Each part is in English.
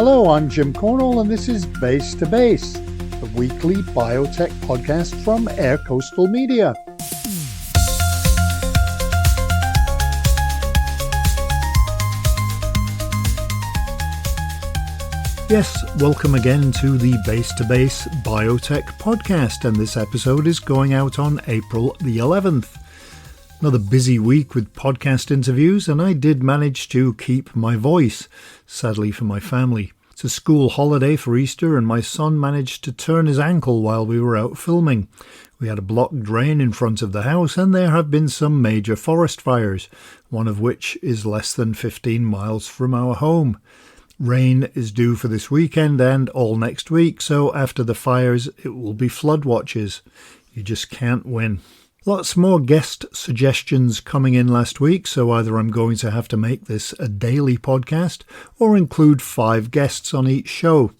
Hello, I'm Jim Cornell, and this is Base to Base, the weekly biotech podcast from Air Coastal Media. Yes, welcome again to the Base to Base Biotech podcast, and this episode is going out on April the 11th. Another busy week with podcast interviews, and I did manage to keep my voice, sadly for my family. It's a school holiday for Easter, and my son managed to turn his ankle while we were out filming. We had a blocked drain in front of the house, and there have been some major forest fires, one of which is less than 15 miles from our home. Rain is due for this weekend and all next week, so after the fires it will be flood watches. You just can't win. Lots more guest suggestions coming in last week, so either I'm going to have to make this a daily podcast or include 5 guests on each show.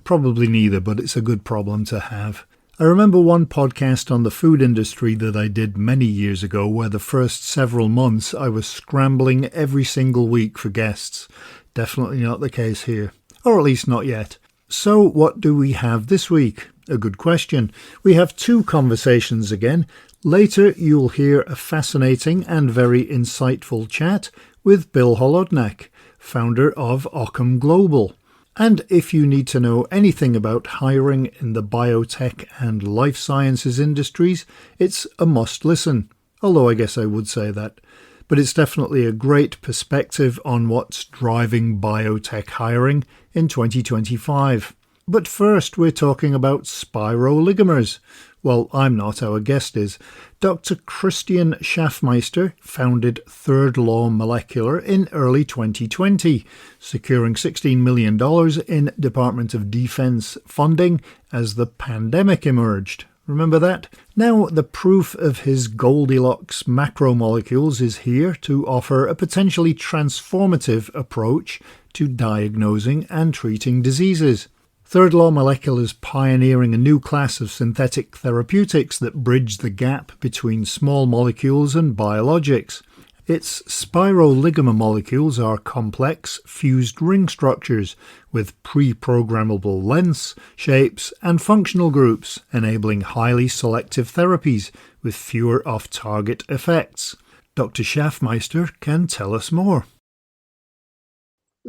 Probably neither, but it's a good problem to have. I remember one podcast on the food industry that I did many years ago where the first several months I was scrambling every single week for guests. Definitely not the case here, or at least not yet. So what do we have this week? A good question. We have 2 conversations again. Later you'll hear a fascinating and very insightful chat with Bill Holodnak, founder of Occam Global. And if you need to know anything about hiring in the biotech and life sciences industries, it's a must listen, although I guess I would say that. But it's definitely a great perspective on what's driving biotech hiring in 2025. But first we're talking about spiroligomers. Well, I'm not, our guest is. Dr. Christian Schafmeister founded ThirdLaw Molecular in early 2020, securing $16 million in Department of Defense funding as the pandemic emerged. Remember that? Now the proof of his Goldilocks macromolecules is here to offer a potentially transformative approach to diagnosing and treating diseases. ThirdLaw Molecular is pioneering a new class of synthetic therapeutics that bridge the gap between small molecules and biologics. Its spiroligomer molecules are complex, fused ring structures with pre-programmable lengths, shapes, and functional groups, enabling highly selective therapies with fewer off-target effects. Dr. Schafmeister can tell us more.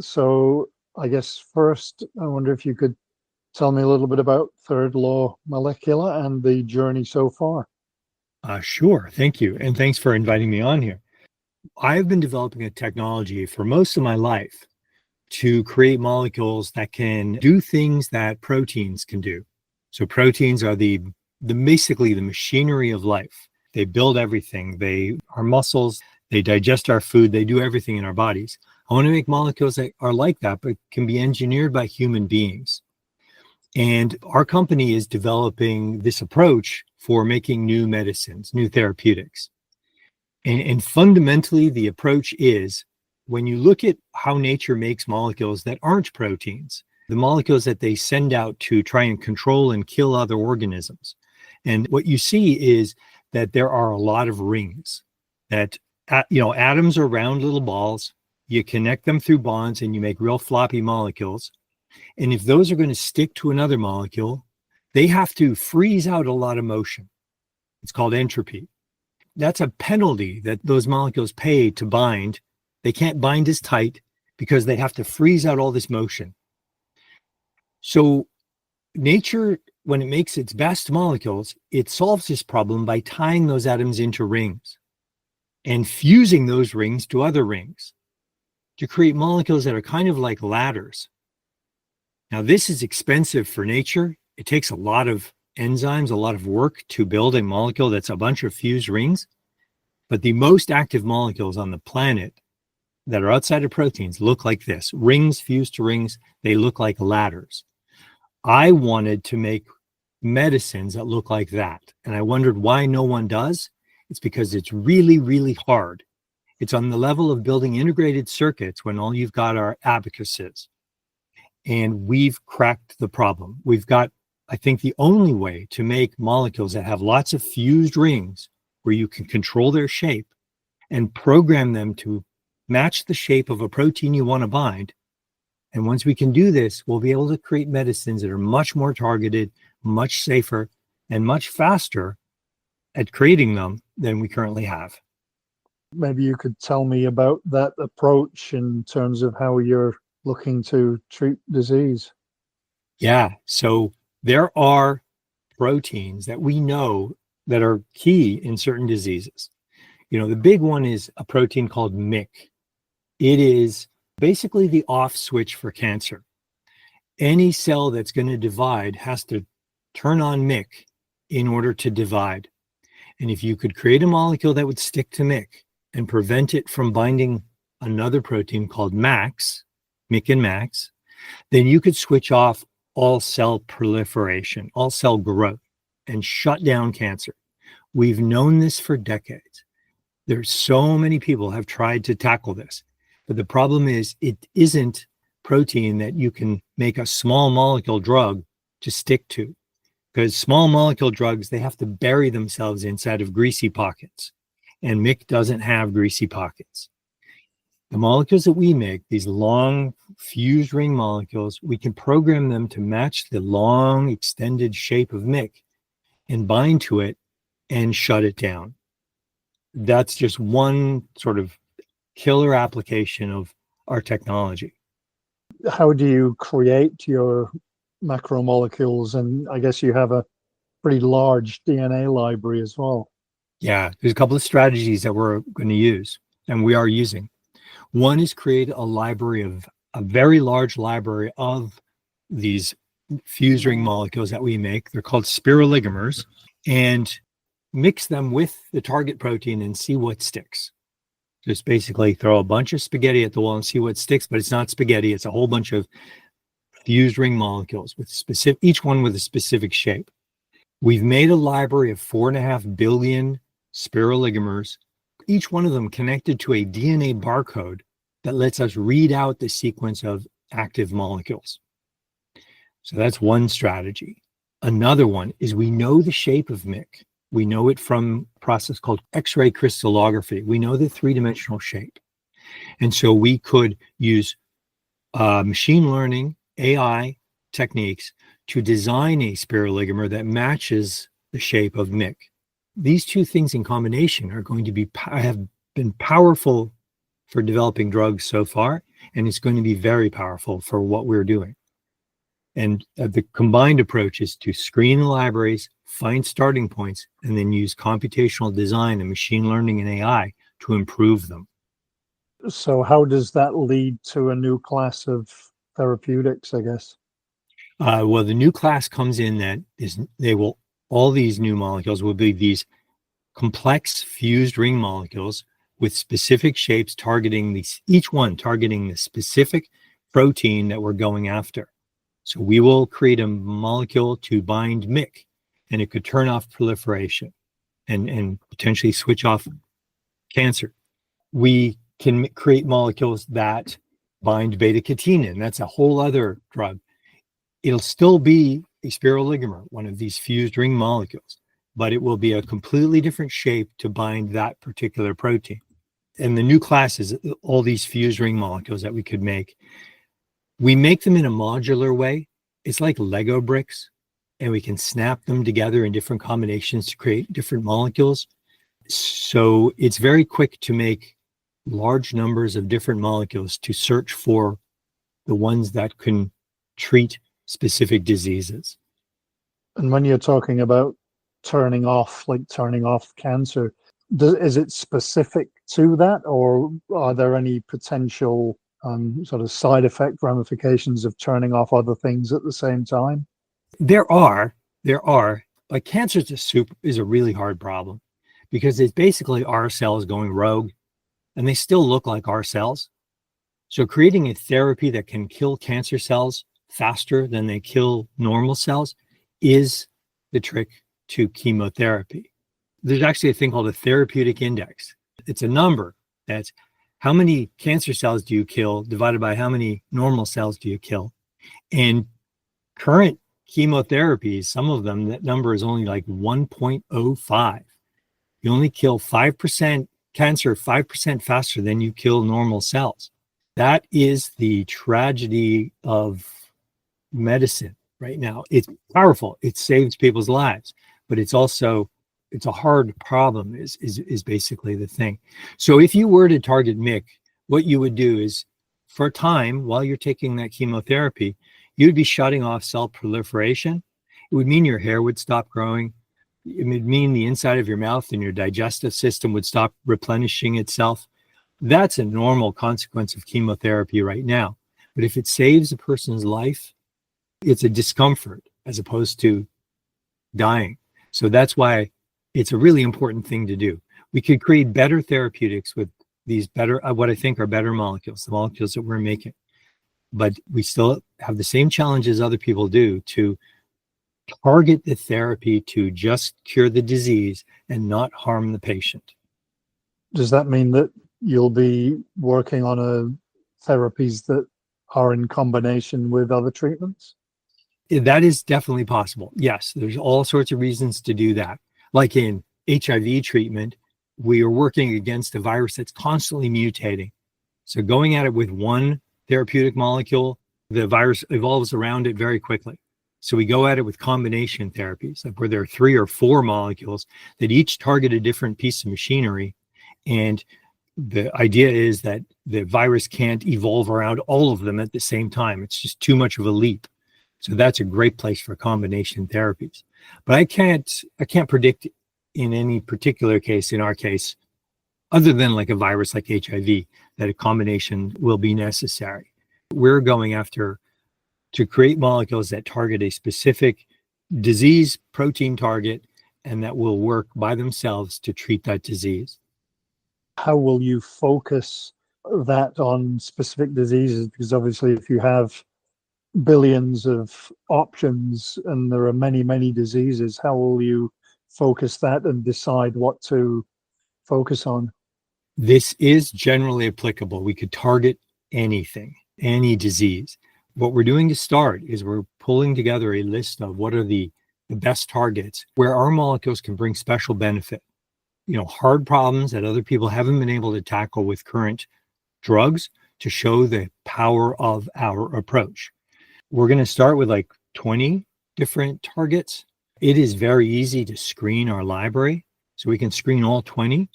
So, I guess first, I wonder if you could tell me a little bit about ThirdLaw Molecular and the journey so far. Sure. Thank you. And thanks for inviting me on here. I've been developing a technology for most of my life to create molecules that can do things that proteins can do. So proteins are basically the machinery of life. They build everything. They are muscles. They digest our food. They do everything in our bodies. I want to make molecules that are like that, but can be engineered by human beings. And our company is developing this approach for making new medicines, new therapeutics. And fundamentally, the approach is when you look at how nature makes molecules that aren't proteins, the molecules that they send out to try and control and kill other organisms. And what you see is that there are a lot of rings that, atoms are round little balls. You connect them through bonds and you make real floppy molecules. And if those are going to stick to another molecule, they have to freeze out a lot of motion. It's called entropy. That's a penalty that those molecules pay to bind. They can't bind as tight because they have to freeze out all this motion. So nature, when it makes its best molecules, it solves this problem by tying those atoms into rings and fusing those rings to other rings to create molecules that are kind of like ladders. Now, this is expensive for nature. It takes a lot of enzymes, a lot of work to build a molecule that's a bunch of fused rings. But the most active molecules on the planet that are outside of proteins look like this. Rings fused to rings, they look like ladders. I wanted to make medicines that look like that. And I wondered why no one does. It's because it's really, really hard. It's on the level of building integrated circuits when all you've got are abacuses. And we've cracked the problem. We've got, I think, the only way to make molecules that have lots of fused rings where you can control their shape and program them to match the shape of a protein you want to bind And once we can do this, we'll be able to create medicines that are much more targeted, much safer, and much faster at creating them than we currently have. Maybe you could tell me about that approach in terms of how you're looking to treat disease. Yeah, so there are proteins that we know that are key in certain diseases. The big one is a protein called MYC. It is basically the off switch for cancer. Any cell that's going to divide has to turn on MYC in order to divide. And if you could create a molecule that would stick to MYC and prevent it from binding another protein called MAX, MYC and MAX, then you could switch off all cell proliferation, all cell growth, and shut down cancer. We've known this for decades. There's so many people have tried to tackle this, but the problem is it isn't protein that you can make a small molecule drug to stick to, because small molecule drugs, they have to bury themselves inside of greasy pockets, and MYC doesn't have greasy pockets. The molecules that we make, these long fused ring molecules, we can program them to match the long extended shape of MYC and bind to it and shut it down. That's just one sort of killer application of our technology. How do you create your macromolecules? And I guess you have a pretty large DNA library as well. Yeah, there's a couple of strategies that we're going to use, and we are using. One is create a very large library of these fused ring molecules that we make. They're called spiroligomers, and mix them with the target protein and see what sticks. Just basically throw a bunch of spaghetti at the wall and see what sticks, but it's not spaghetti. It's a whole bunch of fused ring molecules with each one with a specific shape. We've made a library of 4.5 billion spiroligomers, each one of them connected to a DNA barcode that lets us read out the sequence of active molecules. So that's one strategy. Another one is we know the shape of MYC. We know it from a process called X-ray crystallography. We know the three-dimensional shape. And so we could use machine learning, AI techniques to design a spiroligomer that matches the shape of MYC. These two things in combination are going to have been powerful for developing drugs so far, and it's going to be very powerful for what we're doing. And the combined approach is to screen the libraries, find starting points, and then use computational design and machine learning and AI to improve them. So how does that lead to a new class of therapeutics, I guess? Well, the new class comes in that all these new molecules will be these complex fused ring molecules with specific shapes each one targeting the specific protein that we're going after. So we will create a molecule to bind MYC, and it could turn off proliferation and potentially switch off cancer. We can create molecules that bind beta-catenin. That's a whole other drug. It'll still be a spiroligomer, one of these fused ring molecules, but it will be a completely different shape to bind that particular protein. And the new class is all these fused ring molecules that we could make. We make them in a modular way. It's like Lego bricks, and we can snap them together in different combinations to create different molecules. So it's very quick to make large numbers of different molecules to search for the ones that can treat specific diseases. And when you're talking about turning off cancer, is it specific to that, or are there any potential sort of side effect ramifications of turning off other things at the same time? There are, but cancer is a really hard problem because it's basically our cells going rogue, and they still look like our cells. So creating a therapy that can kill cancer cells faster than they kill normal cells is the trick to chemotherapy. There's actually a thing called a therapeutic index. It's a number that's how many cancer cells do you kill divided by how many normal cells do you kill. And current chemotherapies, some of them, that number is only like 1.05. You only kill 5% cancer 5% faster than you kill normal cells. That is the tragedy of medicine right now. It's powerful. It saves people's lives, but it's a hard problem is basically the thing. So if you were to target MYC, what you would do is, for a time while you're taking that chemotherapy, you'd be shutting off cell proliferation. It would mean your hair would stop growing. It would mean the inside of your mouth and your digestive system would stop replenishing itself. That's a normal consequence of chemotherapy right now. But if it saves a person's life, it's a discomfort as opposed to dying. So that's why it's a really important thing to do. We could create better therapeutics with these better, what I think are better molecules, the molecules that we're making. But we still have the same challenges other people do to target the therapy to just cure the disease and not harm the patient. Does that mean that you'll be working on therapies that are in combination with other treatments? That is definitely possible. Yes, there's all sorts of reasons to do that. Like in HIV treatment, we are working against a virus that's constantly mutating. So going at it with one therapeutic molecule, the virus evolves around it very quickly. So we go at it with combination therapies, like where there are 3 or 4 molecules that each target a different piece of machinery. And the idea is that the virus can't evolve around all of them at the same time. It's just too much of a leap. So that's a great place for combination therapies. But I can't predict in any particular case, in our case, other than like a virus like HIV, that a combination will be necessary. We're going after to create molecules that target a specific disease protein target and that will work by themselves to treat that disease. How will you focus that on specific diseases? Because obviously if you have billions of options and there are many, many diseases, how will you focus that and decide what to focus on? This is generally applicable. We could target anything, any disease. What we're doing to start is we're pulling together a list of what are the best targets where our molecules can bring special benefit. Hard problems that other people haven't been able to tackle with current drugs, to show the power of our approach. We're going to start with like 20 different targets. It is very easy to screen our library. So we can screen all 20,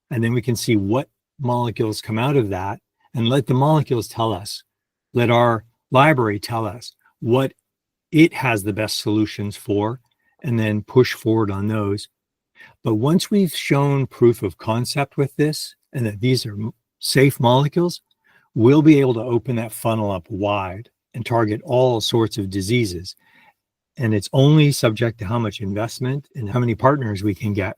and then we can see what molecules come out of that and let the molecules tell us, let our library tell us what it has the best solutions for, and then push forward on those. But once we've shown proof of concept with this and that these are safe molecules, we'll be able to open that funnel up wide and target all sorts of diseases. And it's only subject to how much investment and how many partners we can get.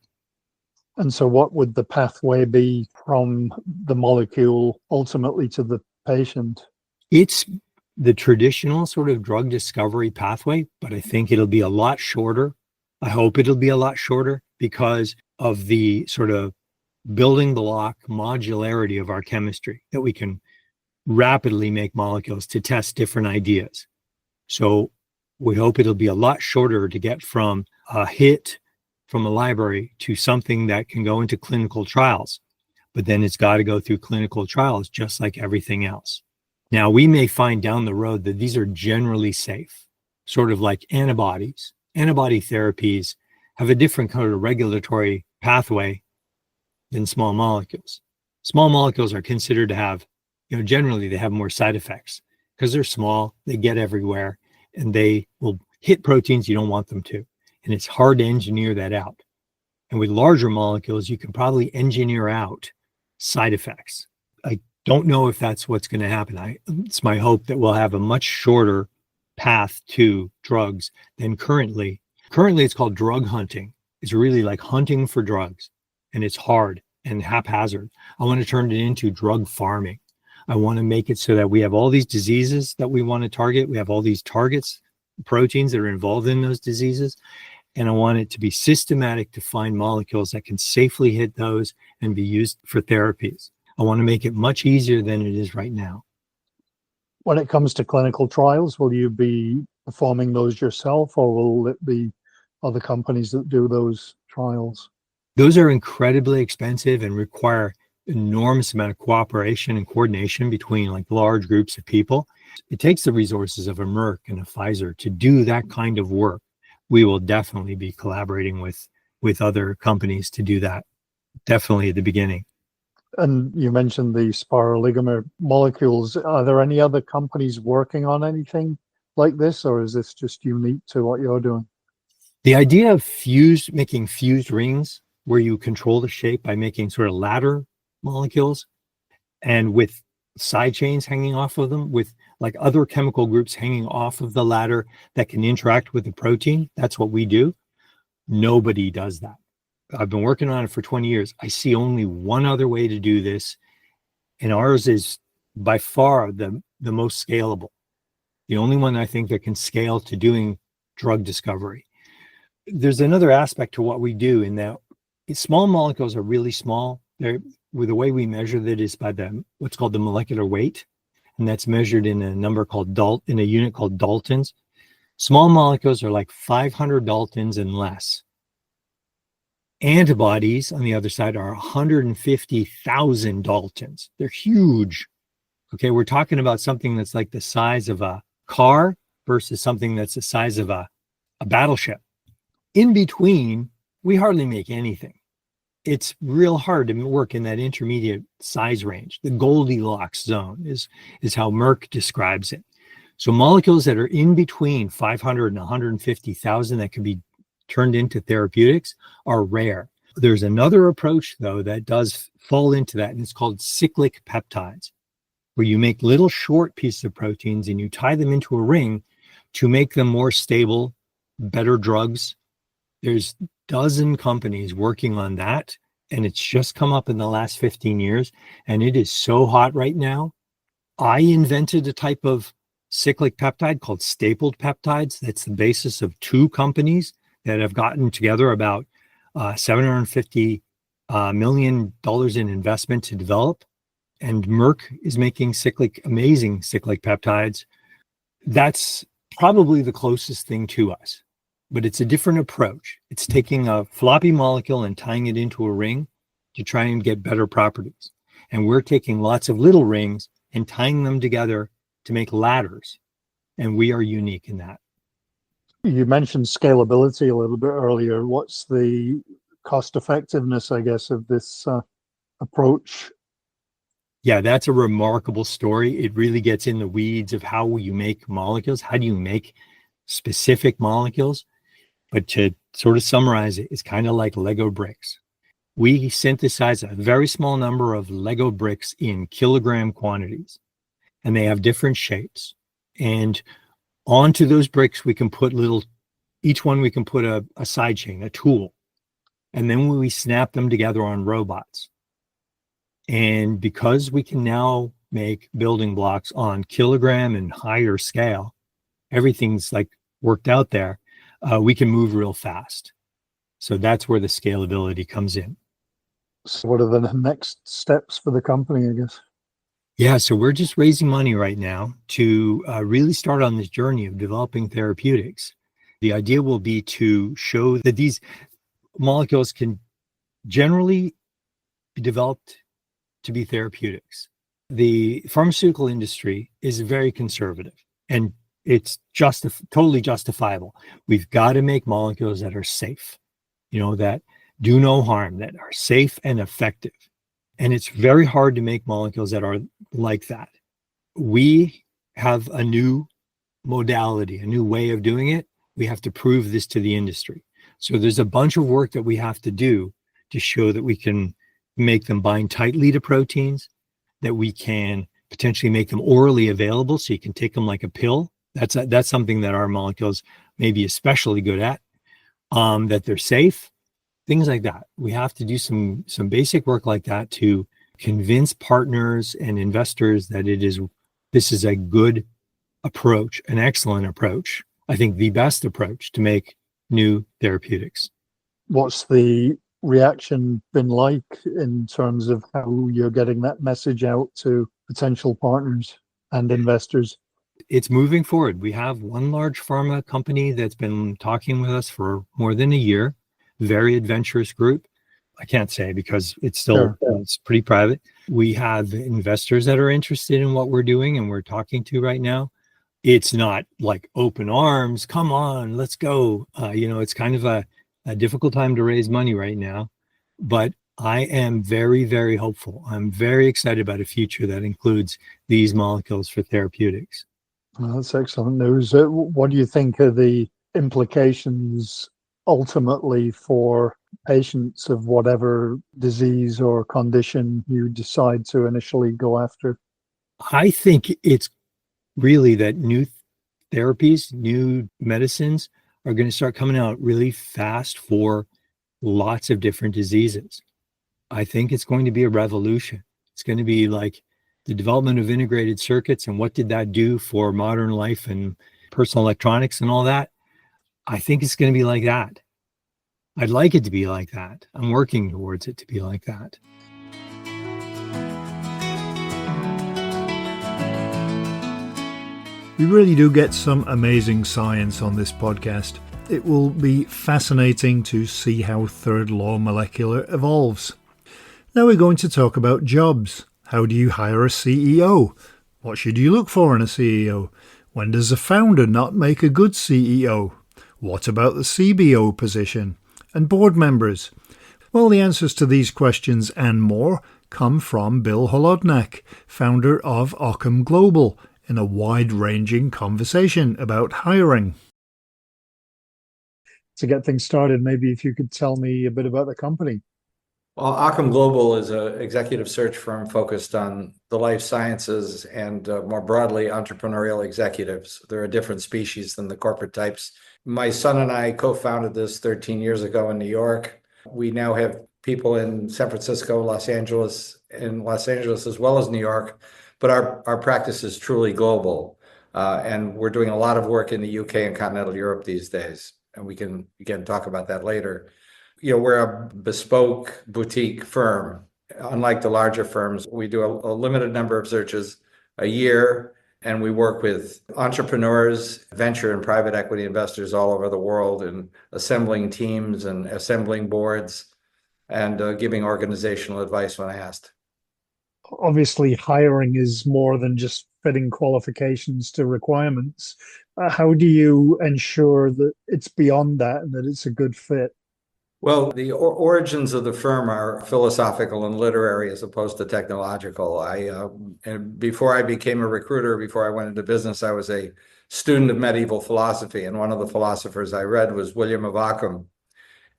And so what would the pathway be from the molecule ultimately to the patient? It's the traditional sort of drug discovery pathway, but I think it'll be a lot shorter. I hope it'll be a lot shorter because of the sort of building block modularity of our chemistry, that we can rapidly make molecules to test different ideas. So we hope it'll be a lot shorter to get from a hit from a library to something that can go into clinical trials. But then it's got to go through clinical trials just like everything else. Now, we may find down the road that these are generally safe, sort of like antibodies. Antibody therapies have a different kind of regulatory pathway than small molecules. Small molecules are considered to have, generally they have more side effects because they're small, they get everywhere, and they will hit proteins you don't want them to. And it's hard to engineer that out. And with larger molecules, you can probably engineer out side effects. I don't know if that's what's going to happen. It's my hope that we'll have a much shorter path to drugs than currently. Currently, it's called drug hunting. It's really like hunting for drugs, and it's hard and haphazard. I want to turn it into drug farming. I want to make it so that we have all these diseases that we want to target. We have all these targets, proteins that are involved in those diseases. And I want it to be systematic to find molecules that can safely hit those and be used for therapies. I want to make it much easier than it is right now. When it comes to clinical trials, will you be performing those yourself, or will it be other companies that do those trials? Those are incredibly expensive and require enormous amount of cooperation and coordination between like large groups of people. It takes the resources of a Merck and a Pfizer to do that kind of work. We will definitely be collaborating with other companies to do that, definitely at the beginning. And you mentioned the spiroligomer molecules. Are there any other companies working on anything like this, or is this just unique to what you're doing? The idea of making fused rings where you control the shape by making sort of ladder molecules and with side chains hanging off of them, with like other chemical groups hanging off of the ladder that can interact with the protein. That's what we do. Nobody does that. I've been working on it for 20 years. I see only one other way to do this, and ours is by far the most scalable. The only one I think that can scale to doing drug discovery. There's another aspect to what we do in that small molecules are really small. The way we measure that is by what's called the molecular weight, and that's measured in a number called in a unit called Daltons. Small molecules are like 500 Daltons and less. Antibodies on the other side are 150,000 Daltons. They're huge. Okay, we're talking about something that's like the size of a car versus something that's the size of a battleship. In between, we hardly make anything. It's real hard to work in that intermediate size range. The Goldilocks zone is how Merck describes it. So molecules that are in between 500 and 150,000 that can be turned into therapeutics are rare. There's another approach, though, that does fall into that, and it's called cyclic peptides, where you make little short pieces of proteins and you tie them into a ring to make them more stable, better drugs. There's a dozen companies working on that, and it's just come up in the last 15 years, and it is so hot right now. I invented a type of cyclic peptide called stapled peptides. That's the basis of two companies that have gotten together about $750 million in investment to develop. And Merck is making amazing cyclic peptides. That's probably the closest thing to us, but it's a different approach. It's taking a floppy molecule and tying it into a ring to try and get better properties. And we're taking lots of little rings and tying them together to make ladders. And we are unique in that. You mentioned scalability a little bit earlier. What's the cost effectiveness, I guess, of this approach? Yeah, that's a remarkable story. It really gets in the weeds of how you make molecules. How do you make specific molecules? But to sort of summarize it, it's kind of like Lego bricks. We synthesize a very small number of Lego bricks in kilogram quantities, and they have different shapes. And onto those bricks, we can put each one we can put a side chain, a tool. And then we snap them together on robots. And because we can now make building blocks on kilogram and higher scale, everything's like worked out there, we can move real fast. So that's where the scalability comes in. So what are the next steps for the company, I guess? Yeah, so we're just raising money right now to really start on this journey of developing therapeutics. The idea will be to show that these molecules can generally be developed to be therapeutics. The pharmaceutical industry is very conservative, and it's totally justifiable. We've got to make molecules that are safe, that do no harm, that are safe and effective. And it's very hard to make molecules that are like that. We have a new modality, a new way of doing it. We have to prove this to the industry. So there's a bunch of work that we have to do to show that we can make them bind tightly to proteins, that we can potentially make them orally available so you can take them like a pill. That's something that our molecules may be especially good at, that they're safe, things like that. We have to do some basic work like that to convince partners and investors that this is a good approach, an excellent approach. I think the best approach to make new therapeutics. What's the reaction been like in terms of how you're getting that message out to potential partners and investors? It's moving forward. We have one large pharma company that's been talking with us for more than a year, very adventurous group. I can't say because it's still, it's pretty private. We have investors that are interested in what we're doing and we're talking to right now. It's not like open arms, come on, let's go. It's kind of a difficult time to raise money right now, but I am very, very hopeful. I'm very excited about a future that includes these molecules for therapeutics. Well, that's excellent news. What do you think are the implications ultimately for patients of whatever disease or condition you decide to initially go after? I think it's really that new therapies, new medicines are going to start coming out really fast for lots of different diseases. I think it's going to be a revolution. It's going to be like the development of integrated circuits and what did that do for modern life and personal electronics and all that. I think it's going to be like that. I'd like it to be like that. I'm working towards it to be like that. We really do get some amazing science on this podcast. It will be fascinating to see how ThirdLaw Molecular evolves. Now we're going to talk about jobs. How do you hire a CEO? What should you look for in a CEO? When does a founder not make a good CEO? What about the CBO position? And board members? Well, the answers to these questions and more come from Bill Holodnak, founder of Occam Global, in a wide-ranging conversation about hiring. To get things started, maybe if you could tell me a bit about the company. Well, Occam Global is an executive search firm focused on the life sciences and more broadly, entrepreneurial executives. They're a different species than the corporate types. My son and I co-founded this 13 years ago in New York. We now have people in San Francisco, Los Angeles as well as New York, but our practice is truly global. And we're doing a lot of work in the UK and continental Europe these days. And we can, again, talk about that later. We're a bespoke boutique firm. Unlike the larger firms, we do a limited number of searches a year, and we work with entrepreneurs, venture and private equity investors all over the world in assembling teams and assembling boards and giving organizational advice when asked. Obviously, hiring is more than just fitting qualifications to requirements. How do you ensure that it's beyond that and that it's a good fit? Well, the origins of the firm are philosophical and literary as opposed to technological. And before I became a recruiter, before I went into business, I was a student of medieval philosophy. And one of the philosophers I read was William of Occam.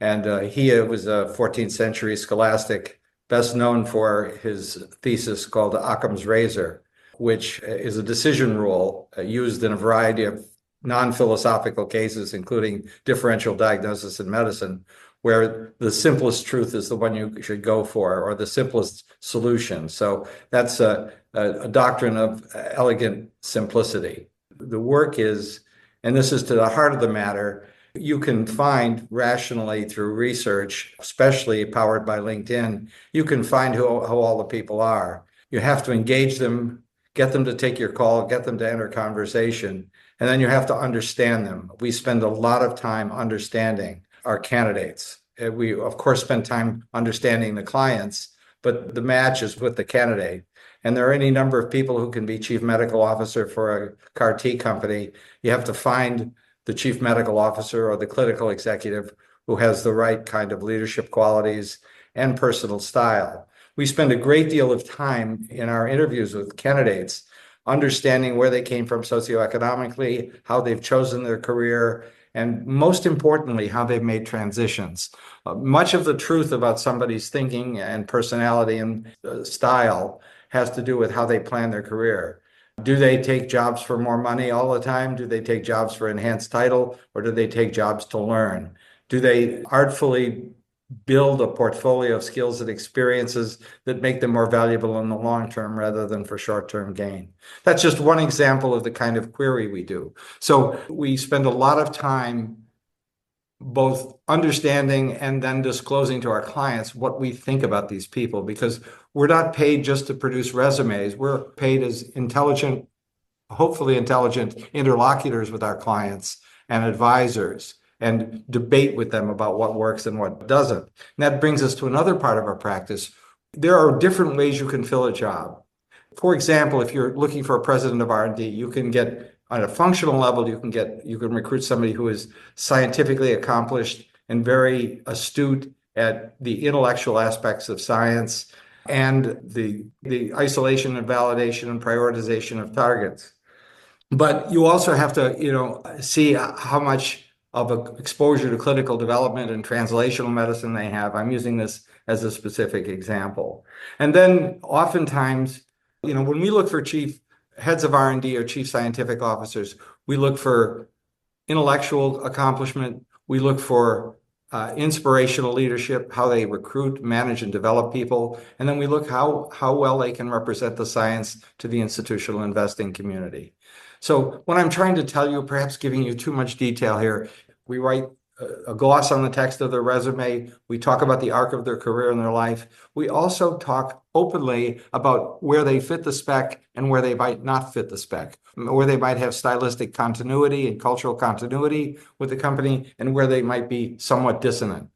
And he was a 14th century scholastic, best known for his thesis called Occam's Razor, which is a decision rule used in a variety of non-philosophical cases, including differential diagnosis in medicine, where the simplest truth is the one you should go for, or the simplest solution. So that's a doctrine of elegant simplicity. The work is, and this is to the heart of the matter, you can find rationally through research, especially powered by LinkedIn, you can find who all the people are. You have to engage them, get them to take your call, get them to enter conversation, and then you have to understand them. We spend a lot of time understanding our candidates. We, of course, spend time understanding the clients, but the match is with the candidate. And there are any number of people who can be chief medical officer for a CAR T company. You have to find the chief medical officer or the clinical executive who has the right kind of leadership qualities and personal style. We spend a great deal of time in our interviews with candidates understanding where they came from socioeconomically, how they've chosen their career, and most importantly, how they've made transitions. Much of the truth about somebody's thinking and personality and style has to do with how they plan their career. Do they take jobs for more money all the time? Do they take jobs for enhanced title? Or do they take jobs to learn? Do they artfully build a portfolio of skills and experiences that make them more valuable in the long term rather than for short-term gain? That's just one example of the kind of query we do. So we spend a lot of time both understanding and then disclosing to our clients what we think about these people, because we're not paid just to produce resumes. We're paid as intelligent, hopefully intelligent interlocutors with our clients and advisors. and debate with them about what works and what doesn't. And that brings us to another part of our practice. There are different ways you can fill a job. For example, if you're looking for a president of R&D, you can get on a functional level, you can recruit somebody who is scientifically accomplished and very astute at the intellectual aspects of science and the isolation and validation and prioritization of targets. But you also have to, see how much of an exposure to clinical development and translational medicine they have. I'm using this as a specific example. And then oftentimes, when we look for chief heads of R&D or chief scientific officers, we look for intellectual accomplishment. We look for inspirational leadership, how they recruit, manage, and develop people. And then we look how well they can represent the science to the institutional investing community. So what I'm trying to tell you, perhaps giving you too much detail here, we write a gloss on the text of their resume. We talk about the arc of their career and their life. We also talk openly about where they fit the spec and where they might not fit the spec, where they might have stylistic continuity and cultural continuity with the company, and where they might be somewhat dissonant.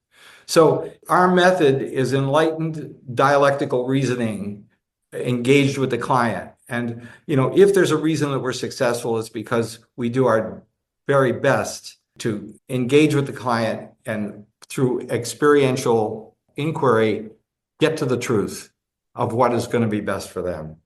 So our method is enlightened dialectical reasoning engaged with the client. And, if there's a reason that we're successful, it's because we do our very best to engage with the client and through experiential inquiry, get to the truth of what is going to be best for them.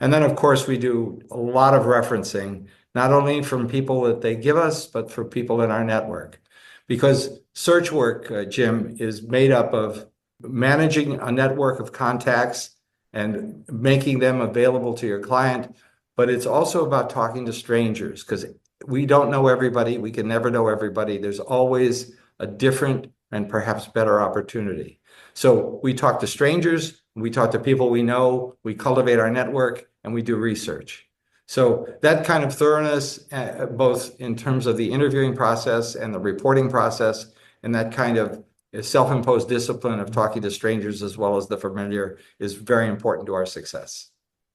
And then, of course, we do a lot of referencing, not only from people that they give us, but for people in our network. Because search work, Jim, is made up of managing a network of contacts and making them available to your client. But it's also about talking to strangers, because we don't know everybody. We can never know everybody. There's always a different and perhaps better opportunity. So we talk to strangers, we talk to people we know, we cultivate our network, and we do research. So that kind of thoroughness, both in terms of the interviewing process and the reporting process, and that kind of self-imposed discipline of talking to strangers as well as the familiar, is very important to our success.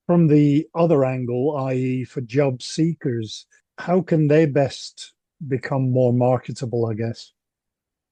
From the other angle, i.e. for job seekers, how can they best become more marketable, I guess?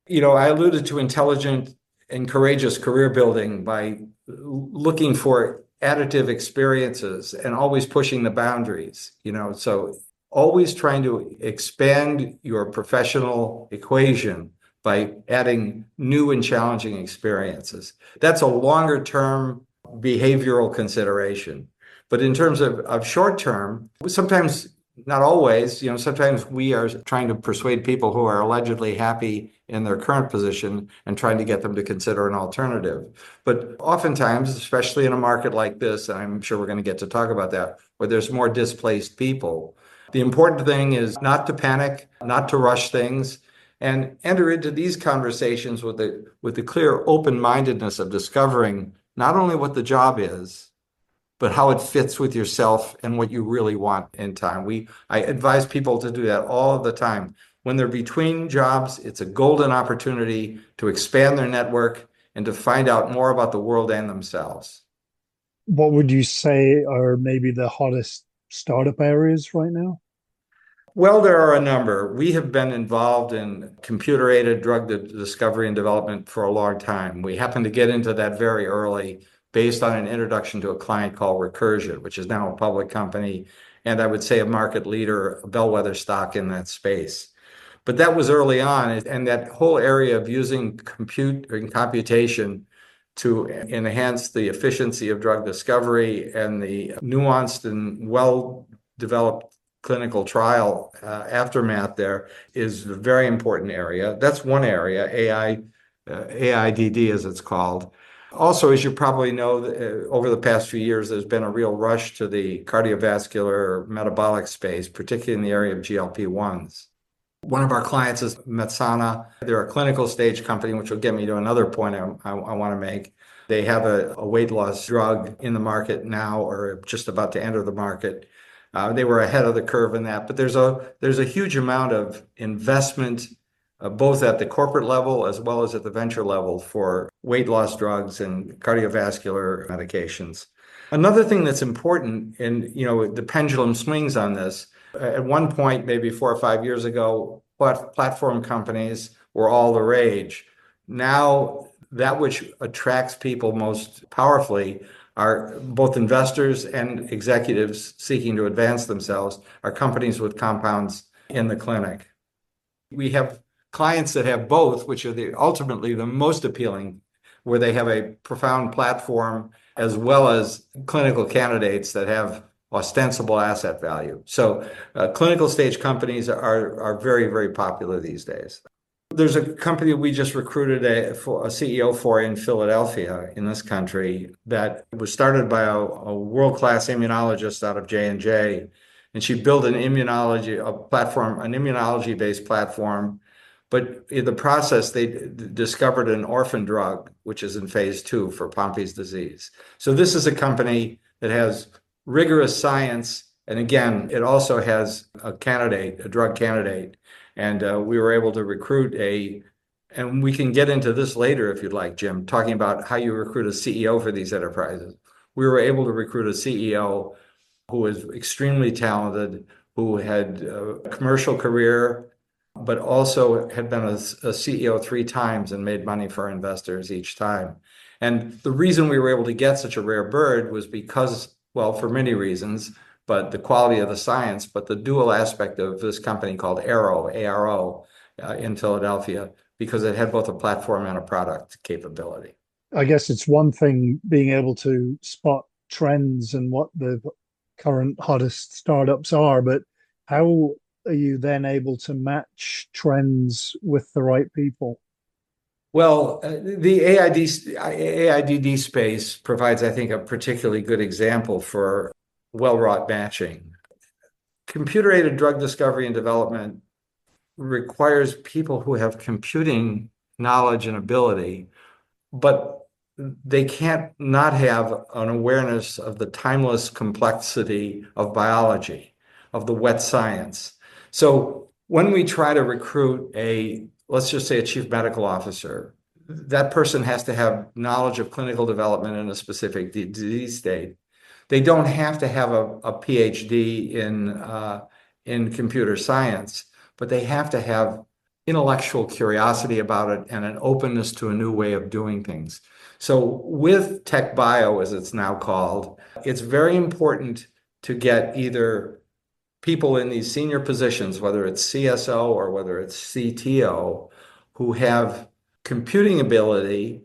I alluded to intelligent and courageous career building by looking for additive experiences and always pushing the boundaries, so always trying to expand your professional equation by adding new and challenging experiences. That's a longer term behavioral consideration. But in terms of short term, sometimes, not always, sometimes we are trying to persuade people who are allegedly happy in their current position and trying to get them to consider an alternative. But oftentimes, especially in a market like this, and I'm sure we're going to get to talk about that, where there's more displaced people, the important thing is not to panic, not to rush things, and enter into these conversations with the clear open-mindedness of discovering not only what the job is, but how it fits with yourself and what you really want in time. I advise people to do that all the time. When they're between jobs, it's a golden opportunity to expand their network and to find out more about the world and themselves. What would you say are maybe the hottest startup areas right now? Well, there are a number. We have been involved in computer-aided drug discovery and development for a long time. We happened to get into that very early, based on an introduction to a client called Recursion, which is now a public company, and I would say a market leader, a bellwether stock in that space. But that was early on, and that whole area of using compute and computation to enhance the efficiency of drug discovery and the nuanced and well-developed clinical trial aftermath there is a very important area. That's one area, AIDD as it's called. Also, as you probably know, over the past few years, there's been a real rush to the cardiovascular metabolic space, particularly in the area of GLP-1s. One of our clients is Metsana. They're a clinical stage company, which will get me to another point I want to make. They have a weight loss drug in the market now, or just about to enter the market. They were ahead of the curve in that, but there's a huge amount of investment both at the corporate level as well as at the venture level for weight loss drugs and cardiovascular medications. Another thing that's important, and the pendulum swings on this. At one point, maybe 4 or 5 years ago, platform companies were all the rage. Now, that which attracts people most powerfully are both investors and executives seeking to advance themselves, are companies with compounds in the clinic. We have clients that have both, which are ultimately the most appealing, where they have a profound platform as well as clinical candidates that have ostensible asset value. So clinical stage companies are very, very popular these days. There's a company we just recruited a CEO for in Philadelphia, in this country, that was started by a world-class immunologist out of J&J, and she built an immunology-based platform. But in the process, they discovered an orphan drug, which is in phase 2 for Pompe's disease. So this is a company that has rigorous science, and again, it also has a drug candidate. And we were able to recruit and we can get into this later if you'd like, Jim, talking about how you recruit a CEO for these enterprises. We were able to recruit a CEO who was extremely talented, who had a commercial career, but also had been a CEO 3 times and made money for investors each time. And the reason we were able to get such a rare bird was because, well, for many reasons, but the quality of the science, but the dual aspect of this company called ARO, in Philadelphia, because it had both a platform and a product capability. I guess it's one thing being able to spot trends and what the current hottest startups are, but how are you then able to match trends with the right people? Well, the AIDD space provides, I think, a particularly good example for well-wrought matching. Computer-aided drug discovery and development requires people who have computing knowledge and ability, but they can't not have an awareness of the timeless complexity of biology, of the wet science. So when we try to recruit let's just say a chief medical officer, that person has to have knowledge of clinical development in a specific disease state. They don't have to have a PhD in computer science, but they have to have intellectual curiosity about it and an openness to a new way of doing things. So with tech bio, as it's now called, it's very important to get either people in these senior positions, whether it's CSO or whether it's CTO, who have computing ability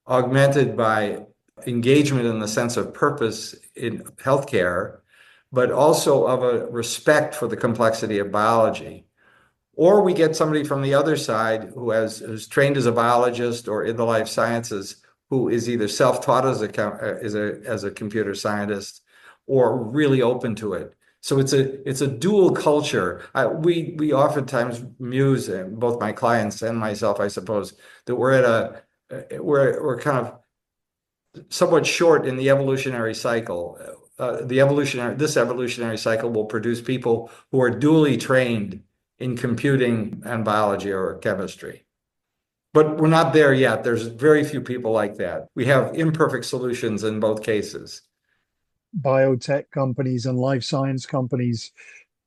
augmented by engagement in the sense of purpose in healthcare, but also of a respect for the complexity of biology. Or we get somebody from the other side who's trained as a biologist or in the life sciences, who is either self-taught as a computer scientist or really open to it. So it's a dual culture. We oftentimes muse, both my clients and myself, I suppose, that we're kind of somewhat short in the evolutionary cycle. This evolutionary cycle will produce people who are dually trained in computing and biology or chemistry. But we're not there yet. There's very few people like that. We have imperfect solutions in both cases. Biotech companies and life science companies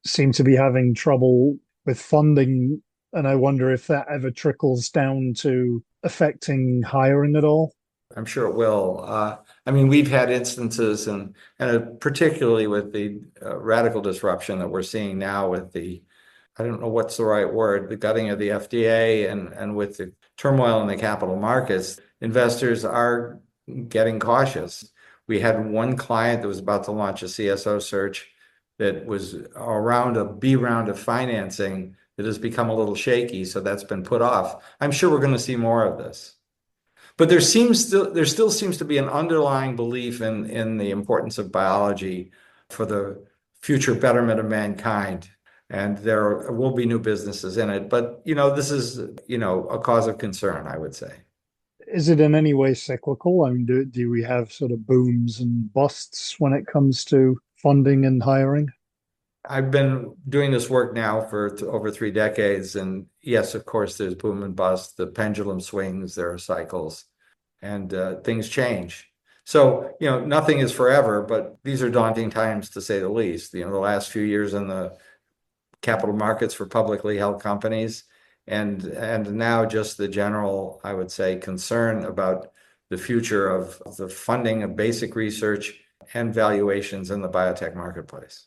seem to be having trouble with funding, and I wonder if that ever trickles down to affecting hiring at all. I'm sure it will. I mean, we've had instances, and particularly with the radical disruption that we're seeing now with I don't know what's the right word, the gutting of the FDA and with the turmoil in the capital markets, investors are getting cautious. We had one client that was about to launch a CSO search that was around a B round of financing that has become a little shaky, so that's been put off. I'm sure we're going to see more of this. But there still seems to be an underlying belief in the importance of biology for the future betterment of mankind. And there will be new businesses in it. But, this is, a cause of concern, I would say. Is it in any way cyclical? I mean, do we have sort of booms and busts when it comes to funding and hiring? I've been doing this work now for over 3 decades. And yes, of course, there's boom and bust. The pendulum swings, there are cycles, and things change. So, nothing is forever, but these are daunting times to say the least. The last few years in the capital markets for publicly held companies, and now just the general, I would say, concern about the future of the funding of basic research and valuations in the biotech marketplace.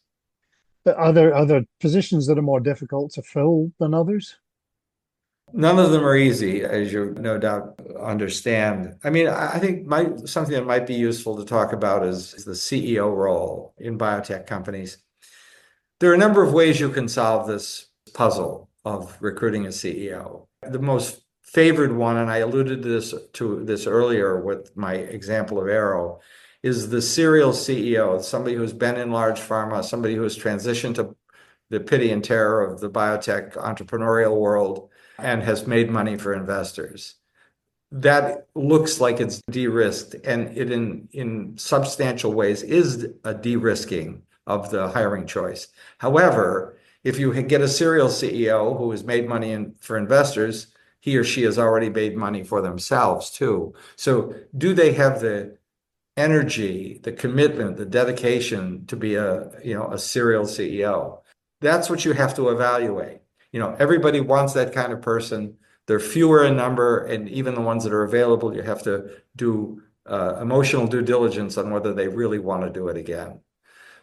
But are there positions that are more difficult to fill than others? None of them are easy, as you no doubt understand. I mean, I think something that might be useful to talk about is the CEO role in biotech companies. There are a number of ways you can solve this puzzle of recruiting a CEO. The most favored one, and I alluded to this earlier with my example of Arrow, is the serial CEO, somebody who's been in large pharma, somebody who has transitioned to the pity and terror of the biotech entrepreneurial world and has made money for investors. That looks like it's de-risked, and it in substantial ways is a de-risking of the hiring choice. However, if you get a serial CEO who has made money for investors, he or she has already made money for themselves too. So do they have the energy, the commitment, the dedication to be a serial CEO? That's what you have to evaluate. Everybody wants that kind of person. They're fewer in number, and even the ones that are available, you have to do emotional due diligence on whether they really want to do it again.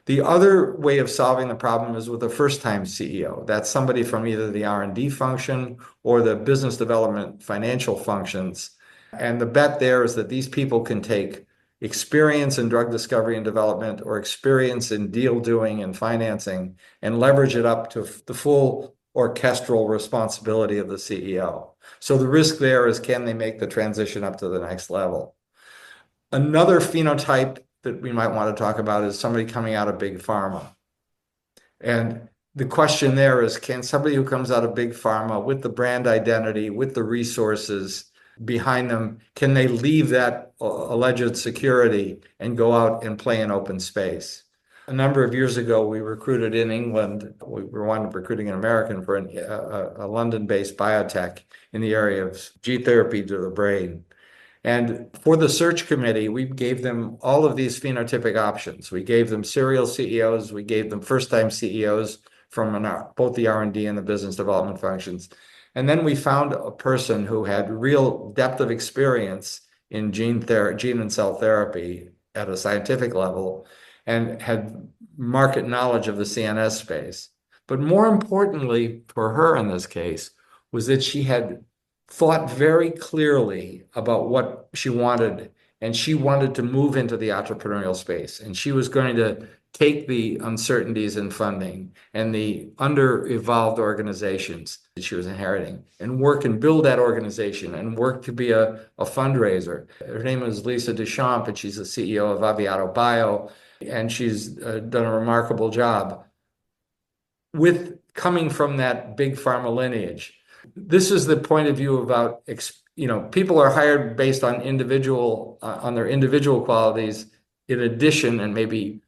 The other way of solving the problem is with a first-time CEO. That's somebody from either the R&D function or the business development financial functions. And the bet there is that these people can take experience in drug discovery and development or experience in deal doing and financing and leverage it up to the full orchestral responsibility of the CEO. So the risk there is, can they make the transition up to the next level? Another phenotype that we might want to talk about is somebody coming out of big pharma. And the question there is, can somebody who comes out of big pharma with the brand identity, with the resources behind them, can they leave that alleged security and go out and play in open space? A number of years ago, we recruited in England, we wound up recruiting an American for a London-based biotech in the area of gene therapy to the brain. And for the search committee, we gave them all of these phenotypic options. We gave them serial CEOs, we gave them first-time CEOs from both the R&D and the business development functions. And then we found a person who had real depth of experience in gene and cell therapy at a scientific level and had market knowledge of the CNS space. But more importantly for her in this case was that she had thought very clearly about what she wanted, and she wanted to move into the entrepreneurial space, and she was going to take the uncertainties in funding and the under-evolved organizations that she was inheriting and work and build that organization and work to be a fundraiser. Her name is Lisa Deschamps, and she's the CEO of Aviato Bio, and she's done a remarkable job with coming from that big pharma lineage. This is the point of view about, people are hired based on on their individual qualities, in addition, and maybe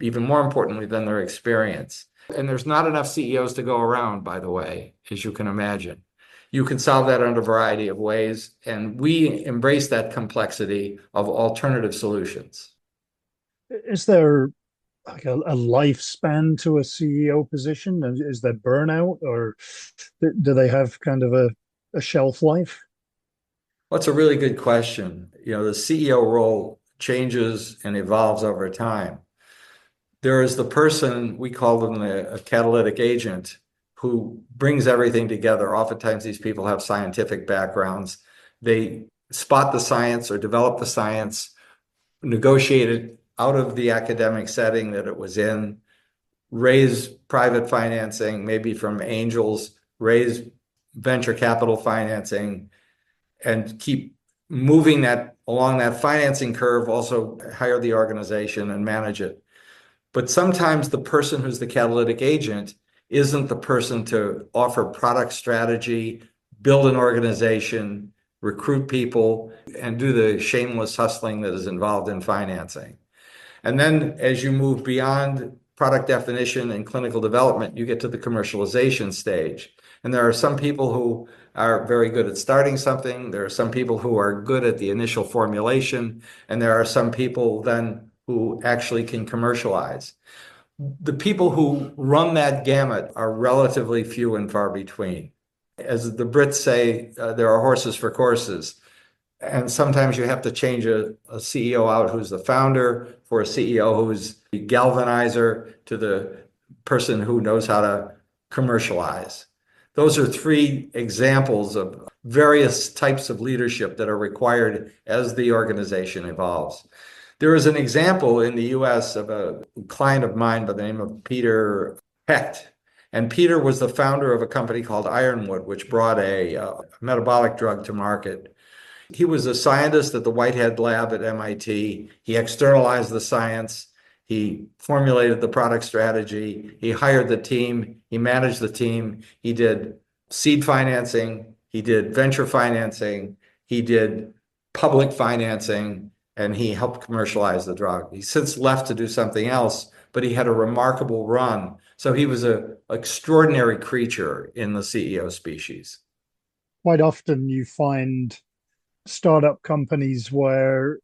even more importantly, than their experience. And there's not enough CEOs to go around, by the way, as you can imagine. You can solve that in a variety of ways, and we embrace that complexity of alternative solutions. Is there like a lifespan to a CEO position? Is there burnout, or do they have kind of a shelf life? Well, that's a really good question. The CEO role changes and evolves over time. There is the person, we call them a catalytic agent, who brings everything together. Oftentimes these people have scientific backgrounds. They spot the science or develop the science, negotiate it out of the academic setting that it was in, raise private financing, maybe from angels, raise venture capital financing, and keep moving that along that financing curve, also hire the organization and manage it. But sometimes the person who's the catalytic agent isn't the person to offer product strategy, build an organization, recruit people, and do the shameless hustling that is involved in financing. And then as you move beyond product definition and clinical development, you get to the commercialization stage. And there are some people who are very good at starting something. There are some people who are good at the initial formulation. And there are some people then who actually can commercialize. the people who run that gamut are relatively few and far between. As the Brits say, there are horses for courses. And sometimes you have to change a CEO out who's the founder for a CEO who's the galvanizer to the person who knows how to commercialize. Those are three examples of various types of leadership that are required as the organization evolves. There is an example in the US of a client of mine by the name of Peter Hecht. And Peter was the founder of a company called Ironwood, which brought a metabolic drug to market. He was a scientist at the Whitehead lab at MIT. He externalized the science. He formulated the product strategy. He hired the team. He managed the team. He did seed financing. He did venture financing. He did public financing, and he helped commercialize the drug. He's since left to do something else, but he had a remarkable run. So he was an extraordinary creature in the CEO species. Quite often you find startup companies where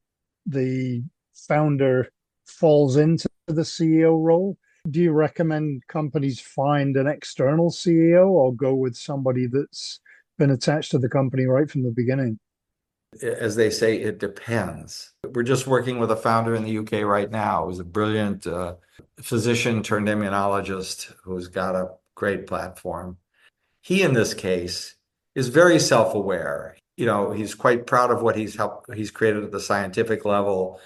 the founder falls into the CEO role. Do you recommend companies find an external CEO or go with somebody that's been attached to the company right from the beginning? As they say, it depends. We're just working with a founder in the UK right now who's a brilliant physician turned immunologist who's got a great platform. He, in this case, is very self-aware. He's quite proud of what he's created at the scientific level.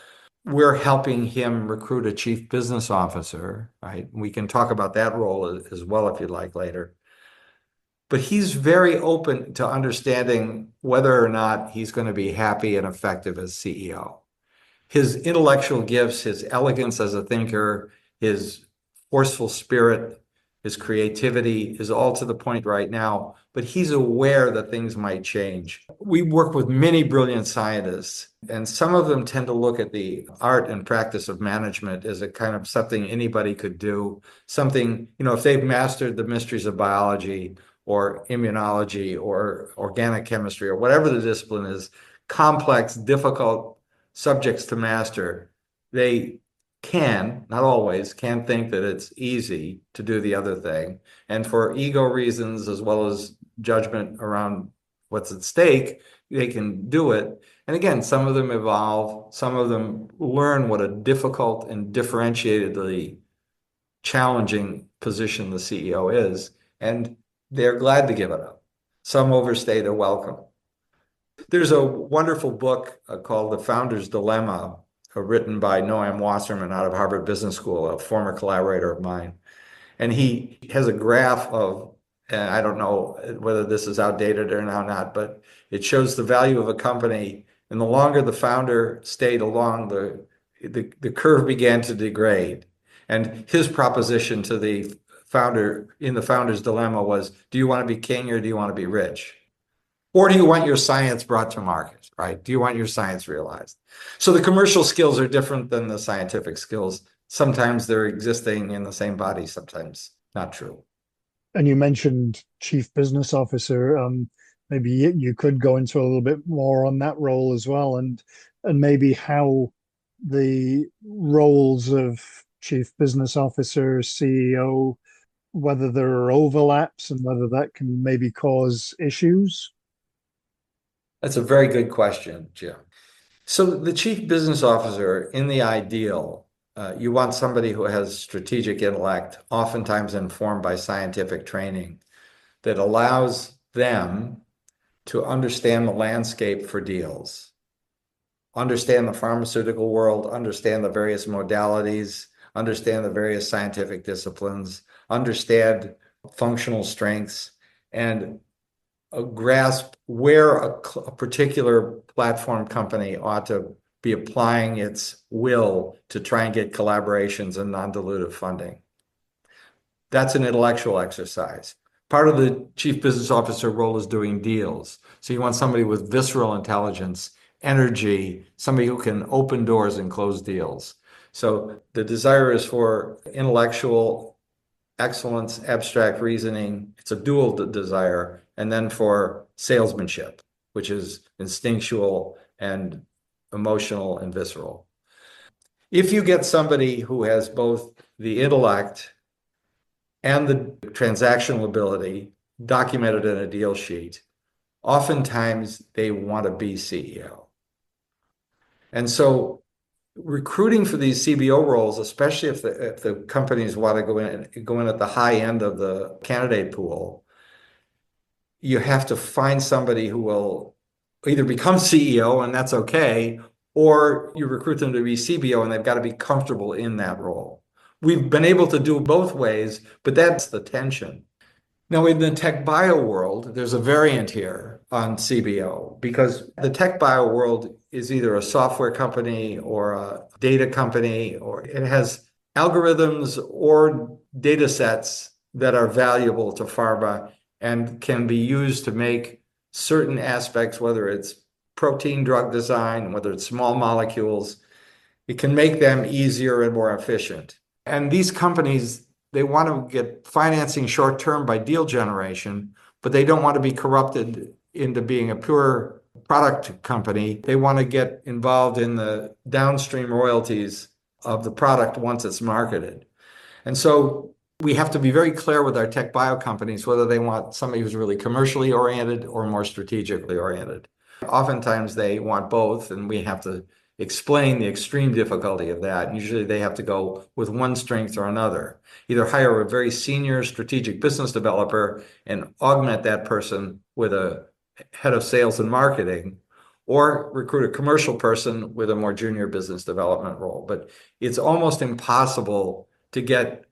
We're helping him recruit a chief business officer, right? We can talk about that role as well if you'd like later. But he's very open to understanding whether or not he's going to be happy and effective as CEO. His intellectual gifts, his elegance as a thinker, his forceful spirit, his creativity is all to the point right now, but he's aware that things might change. We work with many brilliant scientists, and some of them tend to look at the art and practice of management as a kind of something anybody could do, something, if they've mastered the mysteries of biology or immunology or organic chemistry or whatever the discipline is, complex, difficult subjects to master, they not always, can think that it's easy to do the other thing. And for ego reasons, as well as judgment around what's at stake, they can do it. And again, some of them evolve, some of them learn what a difficult and differentiatedly challenging position the CEO is, and they're glad to give it up. Some overstay their welcome. There's a wonderful book called The Founder's Dilemma, written by Noam Wasserman out of Harvard Business School, a former collaborator of mine. And he has a graph of, and I don't know whether this is outdated or not, but it shows the value of a company. And the longer the founder stayed along, the curve began to degrade. And his proposition to the founder in The Founder's Dilemma was, do you want to be king or do you want to be rich? Or do you want your science brought to market, right? Do you want your science realized? So the commercial skills are different than the scientific skills. Sometimes they're existing in the same body, sometimes not true. And you mentioned chief business officer. Maybe you could go into a little bit more on that role as well, and maybe how the roles of chief business officer, CEO, whether there are overlaps and whether that can maybe cause issues. That's a very good question, Jim. So the chief business officer, in the ideal, you want somebody who has strategic intellect, oftentimes informed by scientific training, that allows them to understand the landscape for deals, understand the pharmaceutical world, understand the various modalities, understand the various scientific disciplines, understand functional strengths, and grasp where a particular platform company ought to be applying its will to try and get collaborations and non-dilutive funding. That's an intellectual exercise. Part of the chief business officer role is doing deals. So you want somebody with visceral intelligence, energy, somebody who can open doors and close deals. So the desire is for intellectual excellence, abstract reasoning. It's a dual desire. And then for salesmanship, which is instinctual and emotional and visceral. If you get somebody who has both the intellect and the transactional ability documented in a deal sheet, oftentimes they want to be CEO. And so recruiting for these CBO roles, especially if the companies want to go in at the high end of the candidate pool, you have to find somebody who will either become CEO, and that's okay, or you recruit them to be CBO, and they've got to be comfortable in that role. We've been able to do both ways, but that's the tension. Now, in the tech bio world, there's a variant here on CBO because the tech bio world is either a software company or a data company, or it has algorithms or data sets that are valuable to pharma and can be used to make certain aspects, whether it's protein drug design, whether it's small molecules, it can make them easier and more efficient. And these companies, they want to get financing short term by deal generation, but they don't want to be corrupted into being a pure product company. They want to get involved in the downstream royalties of the product once it's marketed. And so we have to be very clear with our tech bio companies whether they want somebody who's really commercially oriented or more strategically oriented. Oftentimes they want both, and we have to explain the extreme difficulty of that. Usually they have to go with one strength or another. Either hire a very senior strategic business developer and augment that person with a head of sales and marketing, or recruit a commercial person with a more junior business development role. But it's almost impossible to get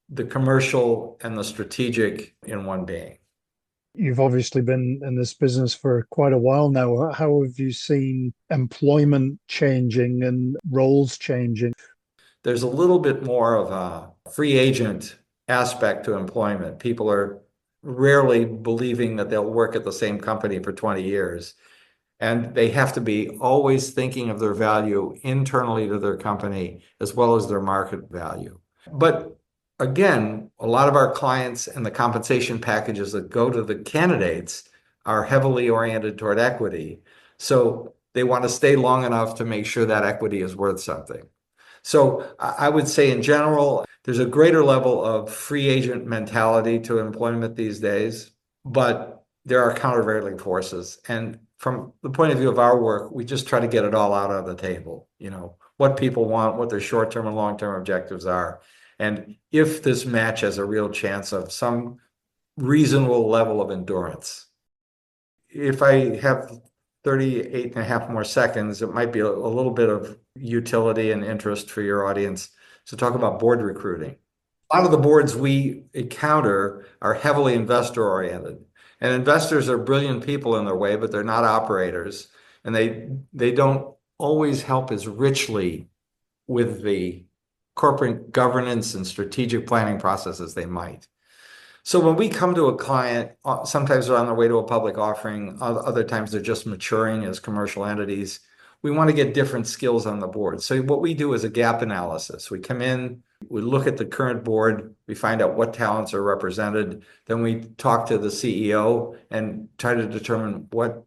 the commercial and the strategic in one being. You've obviously been in this business for quite a while now. How have you seen employment changing and roles changing? There's a little bit more of a free agent aspect to employment. People are rarely believing that they'll work at the same company for 20 years. And they have to be always thinking of their value internally to their company as well as their market value. But again, a lot of our clients and the compensation packages that go to the candidates are heavily oriented toward equity. So they want to stay long enough to make sure that equity is worth something. So I would say in general, there's a greater level of free agent mentality to employment these days, but there are countervailing forces. And from the point of view of our work, we just try to get it all out on the table, what people want, what their short-term and long-term objectives are. And if this match has a real chance of some reasonable level of endurance. If I have 38 and a half more seconds, it might be a little bit of utility and interest for your audience to talk about board recruiting. A lot of the boards we encounter are heavily investor-oriented. And investors are brilliant people in their way, but they're not operators. And they don't always help as richly with the corporate governance and strategic planning processes they might. So when we come to a client, sometimes they're on their way to a public offering, other times they're just maturing as commercial entities. We want to get different skills on the board. So what we do is a gap analysis. We come in, we look at the current board, we find out what talents are represented, then we talk to the CEO and try to determine what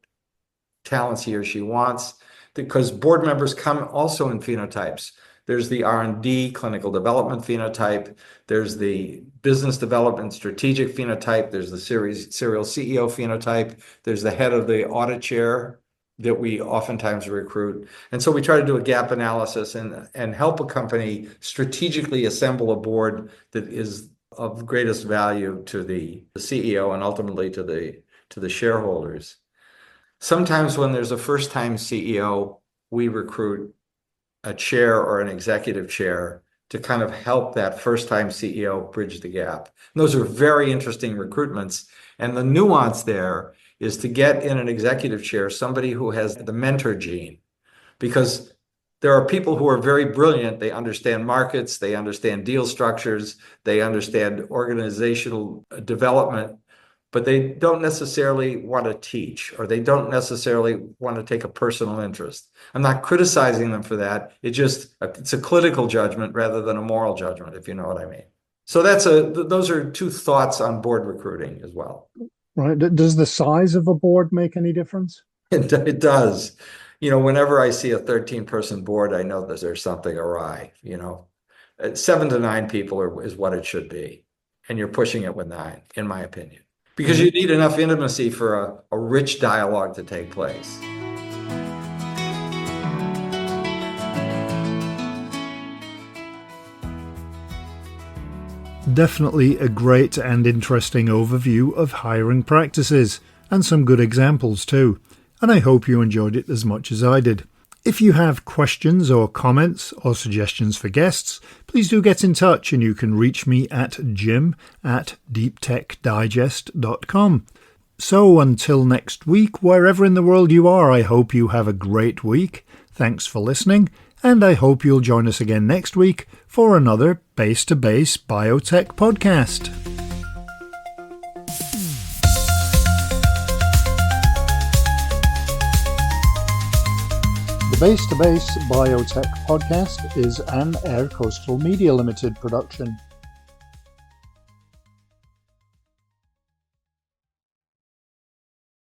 talents he or she wants, because board members come also in phenotypes. There's the R&D clinical development phenotype. There's the business development strategic phenotype. There's the serial CEO phenotype. There's the head of the audit chair that we oftentimes recruit. And so we try to do a gap analysis and help a company strategically assemble a board that is of greatest value to the CEO and ultimately to the shareholders. Sometimes when there's a first-time CEO, we recruit a chair or an executive chair to kind of help that first-time CEO bridge the gap. And those are very interesting recruitments. And the nuance there is to get in an executive chair somebody who has the mentor gene, because there are people who are very brilliant. They understand markets, they understand deal structures, they understand organizational development, but they don't necessarily want to teach, or they don't necessarily want to take a personal interest. I'm not criticizing them for that. It's a clinical judgment rather than a moral judgment, if you know what I mean. So those are two thoughts on board recruiting as well. Right. Does the size of a board make any difference? It does. whenever I see a 13-person board, I know that there's something awry. 7 to 9 people is what it should be. And you're pushing it with 9, in my opinion, because you need enough intimacy for a rich dialogue to take place. Definitely a great and interesting overview of hiring practices, and some good examples too. And I hope you enjoyed it as much as I did. If you have questions or comments or suggestions for guests, please do get in touch, and you can reach me at jim@deeptechdigest.com. So until next week, wherever in the world you are, I hope you have a great week. Thanks for listening, and I hope you'll join us again next week for another Base to Base Biotech podcast. The Base to Base Biotech podcast is an Air Coastal Media Limited production.